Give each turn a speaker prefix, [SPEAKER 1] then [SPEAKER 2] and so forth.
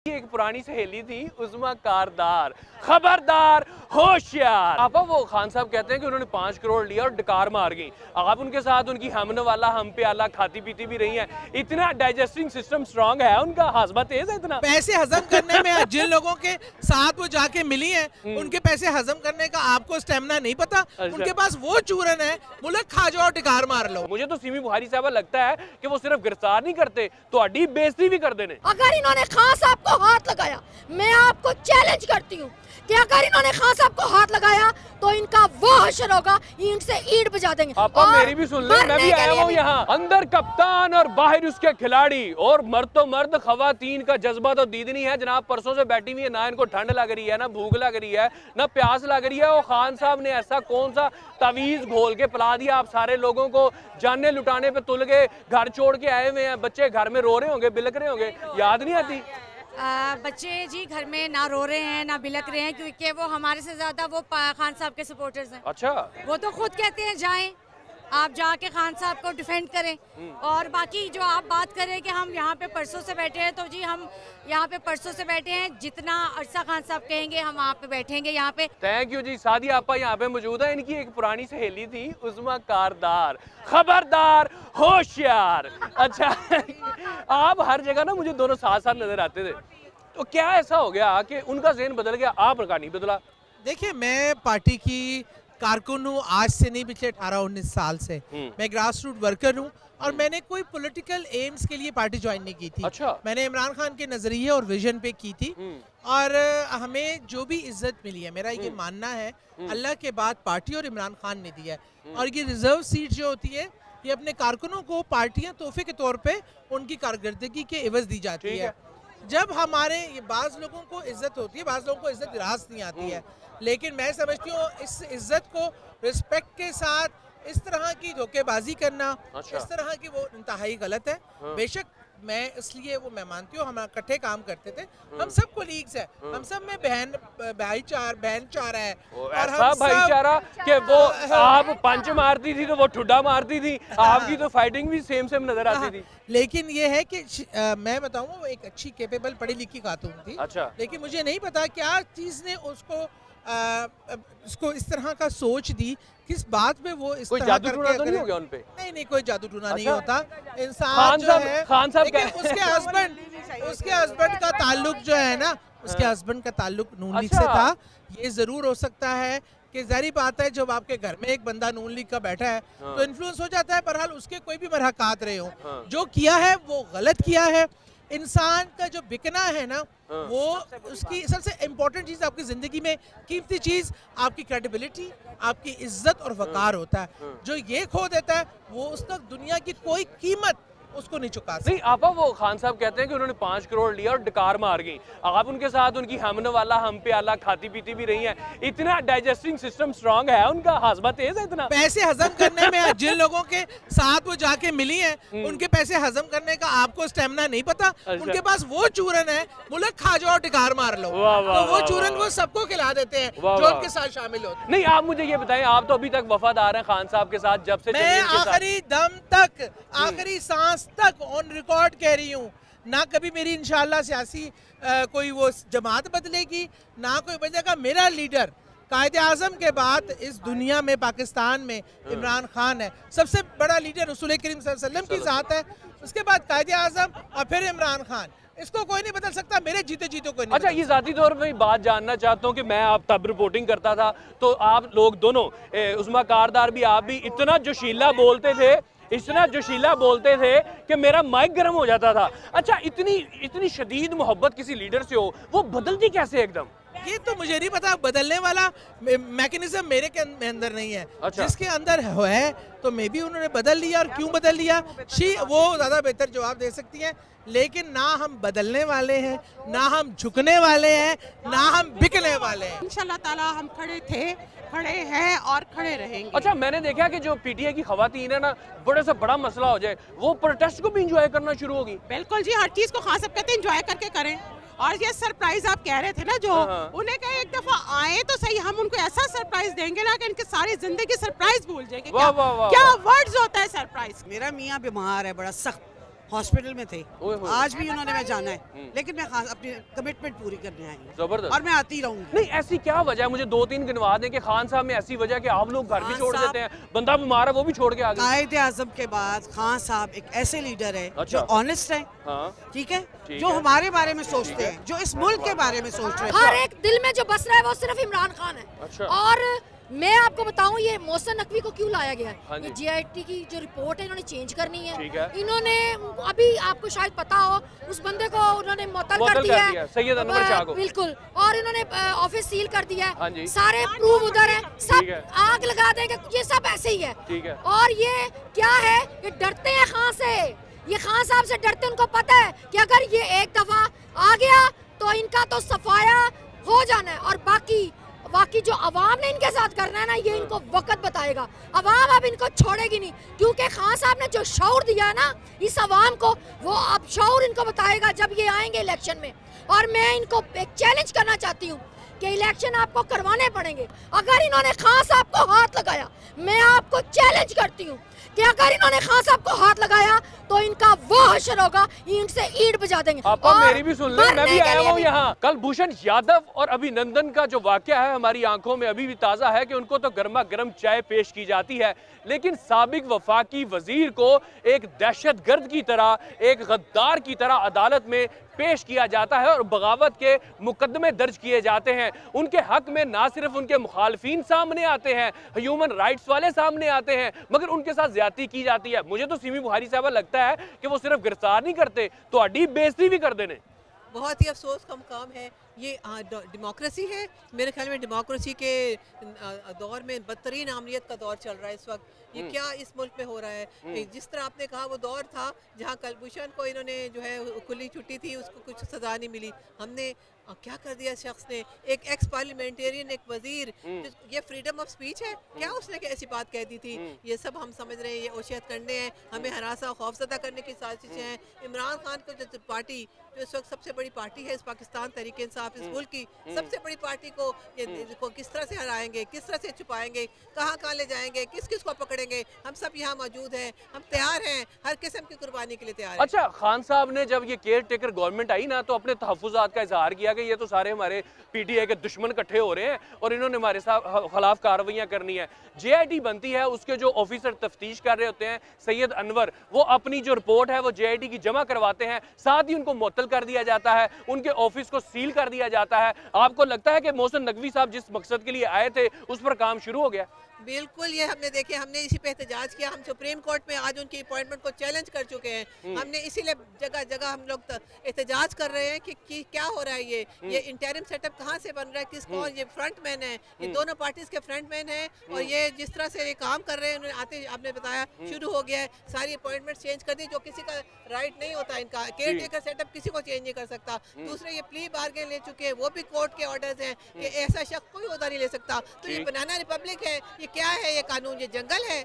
[SPEAKER 1] एक पुरानी सहेली थी उस्मा कारदार, खबरदार होशियार। आपा वो खान साहब कहते हैं कि उन्होंने 5 करोड़ लिया और डकार मार गई। आप उनके साथ उनकी हमने वाला हम पे आला खाती पीती भी रही हैं। इतना डाइजेस्टिंग सिस्टम स्ट्रांग है उनका, हाजमा तेज है इतना।
[SPEAKER 2] पैसे हजम करने में जिन लोगों के साथ वो जाके मिली हैं उनके पैसे हजम करने का आपको स्टेमिना नहीं पता। उनके पास वो चूरन है, मुल्क खा जाओ टिकार मार लो।
[SPEAKER 1] मुझे तो सिमी बुखारी साहब लगता है कि वो सिर्फ गिरफ्तार नहीं करते तो अड्डी बेइज्जती भी कर देने।
[SPEAKER 3] अगर इन्होंने खान साहब को हाथ लगाया, मैं आपको चैलेंज करती हूँ कि अगर इन्होंने खान साहब को हाथ लगाया तो इनका वो हशर होगा, ईंट से ईंट बजा देंगे।
[SPEAKER 1] आपा मेरी भी सुन ले, मैं भी आया हूँ यहाँ। अंदर कप्तान और बाहर उसके खिलाड़ी, और मर्द तो मर्द, खवातीन का जज्बा तो दीदनी है जनाब। परसों से बैठी हुई है, ना इनको ठंड लग रही है, ना भूख लग रही है, ना प्यास लग रही है। और खान साहब ने ऐसा कौन सा तवीज घोल के पिला दिया आप सारे लोगों को, जाने लुटाने पे तुल गए, घर छोड़ के आए हुए हैं। बच्चे घर में रो रहे होंगे, बिलक रहे होंगे, याद नहीं आती?
[SPEAKER 4] बच्चे जी घर में ना रो रहे हैं ना बिलक रहे हैं, क्योंकि वो हमारे से ज्यादा वो खान साहब के सपोर्टर्स हैं।
[SPEAKER 1] अच्छा,
[SPEAKER 4] वो तो खुद कहते हैं जाएं, आप जाके खान साहब को डिफेंड करें। और बाकी जो आप बात करें कि हम यहाँ पे परसों से बैठे हैं, तो जी हम यहाँ पे परसों से बैठे हैं। जितना अरसा खान साहब कहेंगे हम वहाँ पे बैठेंगे यहाँ पे।
[SPEAKER 1] थैंक यू जी। सादी आपा यहाँ पे मौजूद है। इनकी एक पुरानी सहेली थी उस्मा कारदार, खबरदार होशियार। अच्छा आप हर जगह ना मुझे दोनों साथ साथ नजर आते थे, तो क्या ऐसा हो गया कि उनका ज़हन बदल गया, आपका नहीं बदला?
[SPEAKER 2] देखिए, मैं पार्टी की कारकुन हूँ, आज से नहीं, पिछले 18-19 साल से मैं ग्रास रूट वर्कर हूँ। और मैंने कोई पॉलिटिकल एम्स के लिए पार्टी ज्वाइन नहीं की थी।
[SPEAKER 1] अच्छा। मैंने
[SPEAKER 2] इमरान खान के नजरिए और विजन पे की थी। और हमें जो भी इज्जत मिली है, मेरा ये मानना है, अल्लाह के बाद पार्टी और इमरान खान ने दिया है। और ये रिजर्व सीट जो होती है, ये अपने कारकुनों को पार्टियां तोहफे के तौर पे उनकी कारकर्दगी के एवज दी जाती है। जब हमारे ये बाज़ लोगों को इज्जत होती है, बाज़ लोगों को इज्जत रास्त नहीं आती है, लेकिन मैं समझती हूँ इस इज्जत को रिस्पेक्ट के साथ इस तरह की धोखेबाजी करना, इस तरह की, वो इंतहाई गलत है। बेशक मैं इसलिए वो मैं मानती हूँ, हम इकट्ठे काम करते थे, हम सब कोलीग्स हैं, हम सब में भाईचारा है। और हम
[SPEAKER 1] भाईचारा कि वो आप पंच मारती थी तो वो ठुड्डा मारती थी, आपकी तो फाइटिंग भी सेम सेम नजर आती थी।
[SPEAKER 2] लेकिन ये है कि मैं बताऊँ, वो एक अच्छी केपेबल पढ़ी लिखी खातून थी।
[SPEAKER 1] अच्छा।
[SPEAKER 2] लेकिन मुझे नहीं पता क्या चीज़ ने उसको इस तरह का सोच दी, किस बात में वो इस
[SPEAKER 1] कोई
[SPEAKER 2] तरह
[SPEAKER 1] जादू टूना तो नहीं हो गया उन पे?
[SPEAKER 2] नहीं, कोई जादू टूना नहीं होता। इंसान
[SPEAKER 1] खान
[SPEAKER 2] जो है,
[SPEAKER 1] खान साहब
[SPEAKER 2] उसके हस्बैंड का ताल्लुक जो है ना, उसके हस्बैंड का ताल्लुक नून लीग से था। ये जरूर हो सकता है कि जाहिर बात है, जब आपके घर में एक बंदा नून लीग का बैठा है तो इन्फ्लुएंस हो जाता है। बहरहाल उसके कोई भी मरहकात रहे हो, जो किया है वो गलत किया है। इंसान का जो बिकना है ना, वो उसकी सबसे इम्पोर्टेंट चीज़, आपकी ज़िंदगी में कीमती चीज़ आपकी क्रेडिबिलिटी, आपकी इज्जत और वकार होता है। जो ये खो देता है वो उस तक दुनिया की कोई कीमत उसको नहीं चुका सकती।
[SPEAKER 1] नहीं आपा, वो खान साहब कहते हैं कि उन्होंने 5 करोड़ लिया और डकार मार गई। आप उनके साथ उनकी हमने वाला हम पे आला खाती पीती भी रही हैं। इतना डाइजेस्टिंग सिस्टम स्ट्रांग है उनका, हाजमा तेज है इतना।
[SPEAKER 2] पैसे हजम करने में जिन लोगों के साथ वो जाके मिली हैं उनके पैसे हजम करने का आपको स्टेमिना नहीं पता। उनके पास वो चूरन है, मुल्क खा जाओ टिकार मार लो। तो वो चूरन वो सबको खिला देते हैं जो उनके साथ शामिल होते हैं।
[SPEAKER 1] नहीं, आप मुझे ये बताएं, आप तो अभी तक वफादार हैं खान साहब के साथ, जब से
[SPEAKER 2] मैं आखिरी दम तक, आखिरी सांस तक ऑन रिकॉर्ड कह रही हूँ, ना कभी मेरी इंशाल्लाह सियासी कोई वो जमात बदलेगी, ना कोई बदलेगा। मेरा लीडर कायदे आज़म के बाद इस दुनिया में, पाकिस्तान में इमरान खान है। सबसे बड़ा लीडर रसूल करीम सल्लल्लाहु अलैहि वसल्लम की ज़ात है, उसके बाद कायदे आज़म और फिर इमरान खान। इसको कोई नहीं बदल सकता, मेरे जीते जीते कोई नहीं।
[SPEAKER 1] अच्छा, ये ज़ाती तौर पे बात जानना चाहता हूँ कि मैं आप तब रिपोर्टिंग करता था तो आप लोग दोनों, उस्मा कारदार भी, आप भी इतना जोशीला बोलते थे, इतना जोशीला बोलते थे कि मेरा माइक गर्म हो जाता था। अच्छा, इतनी शदीद मोहब्बत किसी लीडर से हो, वो बदलती कैसे एकदम?
[SPEAKER 2] ये तो मुझे नहीं पता, बदलने वाला मैकेनिज्म मेरे के अंदर नहीं है।
[SPEAKER 1] अच्छा।
[SPEAKER 2] जिसके अंदर है तो मे भी उन्होंने बदल लिया, और क्यों बदल लिया वो ज़्यादा बेहतर जवाब दे सकती है। लेकिन ना हम बदलने वाले हैं, ना हम झुकने वाले हैं, ना हम बिकने वाले हैं।
[SPEAKER 5] इंशाल्लाह ताला हम खड़े थे, खड़े हैं और खड़े रहेंगे।
[SPEAKER 1] अच्छा, मैंने देखा कि जो पीटीआई की खवातीन है ना, बड़े से बड़ा मसला हो जाए, वो प्रोटेस्ट को भी इंजॉय करना शुरू होगी।
[SPEAKER 5] बिल्कुल जी, हर चीज को खान साहब कहते हैं इंजॉय करके करें। और ये सरप्राइज आप कह रहे थे ना, जो उन्हें कहे एक दफा आए तो सही, हम उनको ऐसा सरप्राइज देंगे ना कि इनकी सारी जिंदगी सरप्राइज भूल जाएंगे। क्या वर्ड्स होता है सरप्राइज।
[SPEAKER 6] मेरा मियाँ बीमार है, बड़ा सख्त
[SPEAKER 5] हॉस्पिटल में थे,
[SPEAKER 1] ओए होए।
[SPEAKER 5] आज भी उन्होंने मैं जाना है, लेकिन मैं अपनी कमिटमेंट पूरी करने आई हूँ
[SPEAKER 1] जबरदस्त।
[SPEAKER 5] और मैं आती रहूंगी।
[SPEAKER 1] नहीं, ऐसी क्या वजह है? मुझे 2-3 गिनवा दें कि खान साहब में ऐसी वजह है कि आप लोग घर भी छोड़ देते हैं, बंदा बीमार है वो भी छोड़ के आ गए।
[SPEAKER 5] कायदे आजम के बाद खान साहब एक ऐसे लीडर है
[SPEAKER 1] अच्छा।
[SPEAKER 5] जो ऑनेस्ट है,
[SPEAKER 1] हाँ,
[SPEAKER 5] ठीक है,
[SPEAKER 1] ठीक
[SPEAKER 5] जो
[SPEAKER 1] है।
[SPEAKER 5] हमारे बारे में सोचते हैं, जो इस मुल्क के बारे में सोच रहे हैं।
[SPEAKER 3] हर एक दिल में जो बस रहा है वो सिर्फ इमरान खान है।
[SPEAKER 1] अच्छा।
[SPEAKER 3] और मैं आपको बताऊं ये मोहसिन नकवी को क्यों लाया गया
[SPEAKER 1] हाँ
[SPEAKER 3] है,
[SPEAKER 1] जी।
[SPEAKER 3] ये जीआईटी की जो रिपोर्ट है इन्होंने चेंज करनी है।
[SPEAKER 1] ठीक है।
[SPEAKER 3] इन्होंने अभी आपको शायद पता हो उस बंदे को उन्होंने मुअत्तल कर
[SPEAKER 1] मुअत्तल
[SPEAKER 3] दिया
[SPEAKER 1] कर दिया, सैयद अनवर शाह को।
[SPEAKER 3] बिल्कुल, और इन्होंने ऑफिस सील कर दिया है।
[SPEAKER 1] हाँ जी।
[SPEAKER 3] सारे प्रूफ उधर है,
[SPEAKER 1] ठीक
[SPEAKER 3] सब
[SPEAKER 1] है।
[SPEAKER 3] आग लगा देंगे, ये सब ऐसे ही है।
[SPEAKER 1] ठीक है।
[SPEAKER 3] और ये क्या है, ये डरते हैं खान से, ये खान साहब से डरते, उनको पता है कि अगर ये एक दफा आ गया तो इनका तो सफाया हो जाना है। और बाकी जो अवाम ने इनके साथ करना है ना, ये इनको वक्त बताएगा। अवाम अब इनको छोड़ेगी नहीं, क्योंकि खान साहब ने जो शऊर दिया है ना इस अवाम को, वो अब शऊर इनको बताएगा जब ये आएंगे इलेक्शन में। और मैं इनको एक चैलेंज करना चाहती हूँ कि इलेक्शन आपको करवाने पड़ेंगे। अगर इन्होंने खान साहब को हाथ लगाया, मैं आपको चैलेंज करती हूँ कि अगर इन्होंने खान साहब को हाथ लगाया तो इनका वो हशर होगा, ईंट से ईंट बजा देंगे।
[SPEAKER 1] आपा
[SPEAKER 3] और
[SPEAKER 1] मेरी भी सुन ले, मैं
[SPEAKER 3] मरने
[SPEAKER 1] भी
[SPEAKER 3] के
[SPEAKER 1] आया
[SPEAKER 3] लिए
[SPEAKER 1] हूँ
[SPEAKER 3] भी।
[SPEAKER 1] यहाँ। कल भूषण यादव और अभिनंदन का जो वाकया है हमारी आंखों में अभी भी ताजा है कि उनको तो गर्मा गर्म चाय पेश की जाती है, लेकिन साबिक वफाकी वजीर को एक दहशतगर्द की तरह, एक गद्दार की तरह अदालत में पेश किया जाता है और बगावत के मुकदमे दर्ज किए जाते हैं। उनके हक में ना सिर्फ उनके मुखालफिन सामने आते हैं, ह्यूमन राइट्स वाले सामने आते हैं, मगर उनके साथ ज्यादती की जाती है। मुझे तो सिमी बुखारी साहब लगता है कि वो सिर्फ गिरफ्तार नहीं करते तो अड्डी बेइज्जती भी कर देने।
[SPEAKER 6] बहुत ही अफसोस का मुकाम है ये। डेमोक्रेसी है, मेरे ख्याल में डेमोक्रेसी के दौर में बदतरीन आमलियत का दौर चल रहा है इस वक्त। ये क्या इस मुल्क में हो रहा है? जिस तरह आपने कहा वो दौर था जहां कलभूषण को इन्होंने जो है खुली छुट्टी थी, उसको कुछ सजा नहीं मिली। हमने क्या कर दिया इस शख्स ने, एक एक्स पार्लियामेंटेरियन, एक वजीर, ये फ्रीडम ऑफ स्पीच है क्या? उसने ऐसी बात कह दी थी? ये सब हम समझ रहे हैं ये ओशियत करने हैं, हमें हरासा खौफजदा करने की साजिशें हैं। इमरान खान को जो पार्टी जो इस वक्त सबसे बड़ी पार्टी है इस पाकिस्तान तहरीक इंसाफ, इस मुल्क की सबसे बड़ी पार्टी को किस तरह से हराएंगे, किस तरह से छुपाएंगे, कहाँ ले जाएंगे, किस किस को पकड़ेंगे? हम सब यहाँ मौजूद हैं, हम तैयार हैं, हर किस्म की कुर्बानी के लिए तैयार हैं।
[SPEAKER 1] अच्छा, खान साहब ने जब ये केयर टेकर गवर्नमेंट आई ना तो अपने तहफ़्फ़ुज़ात का इजहार किया कि ये तो सारे हमारे पीटीआई के दुश्मन इकट्ठे हो रहे हैं और इन्होंने हमारे खिलाफ कार्रवाइयाँ करनी है। जेआईटी बनती है, उसके जो ऑफिसर तफ्तीश कर रहे होते हैं सैयद अनवर, वो अपनी जो रिपोर्ट है वो जेआईटी की जमा करवाते हैं, साथ ही उनको मुअत्तल कर दिया जाता है, उनके ऑफिस को सील कर दिया जाता है। आपको लगता है कि मोहसिन नकवी साहब जिस मकसद के लिए आए थे उस पर काम शुरू हो गया?
[SPEAKER 6] बिल्कुल, ये हमने देखे, हमने इसी पे एहतजाज किया। हम सुप्रीम कोर्ट में आज उनकी अपॉइंटमेंट को चैलेंज कर चुके हैं। हमने इसीलिए जगह जगह हम लोग एहतजाज कर रहे हैं कि क्या हो रहा है, ये इंटरिम सेटअप कहाँ से बन रहा है, किस कौन ये फ्रंट मैन है, ये दोनों पार्टीज के फ्रंट मैन है, और ये जिस तरह से ये काम कर रहे हैं, उन्होंने आते आपने बताया शुरू हो गया है, सारी अपॉइंटमेंट चेंज कर दी, जो किसी का राइट नहीं होता इनका। केयर टेकर सेटअप किसी को चेंज नहीं कर सकता। दूसरे ये प्ली बार्गेन ले चुके हैं, वो भी कोर्ट के ऑर्डर्स हैं कि ऐसा शख्स कोई ओहदा नहीं ले सकता। तो ये बनाना रिपब्लिक है, ये क्या है, ये कानून, ये जंगल है?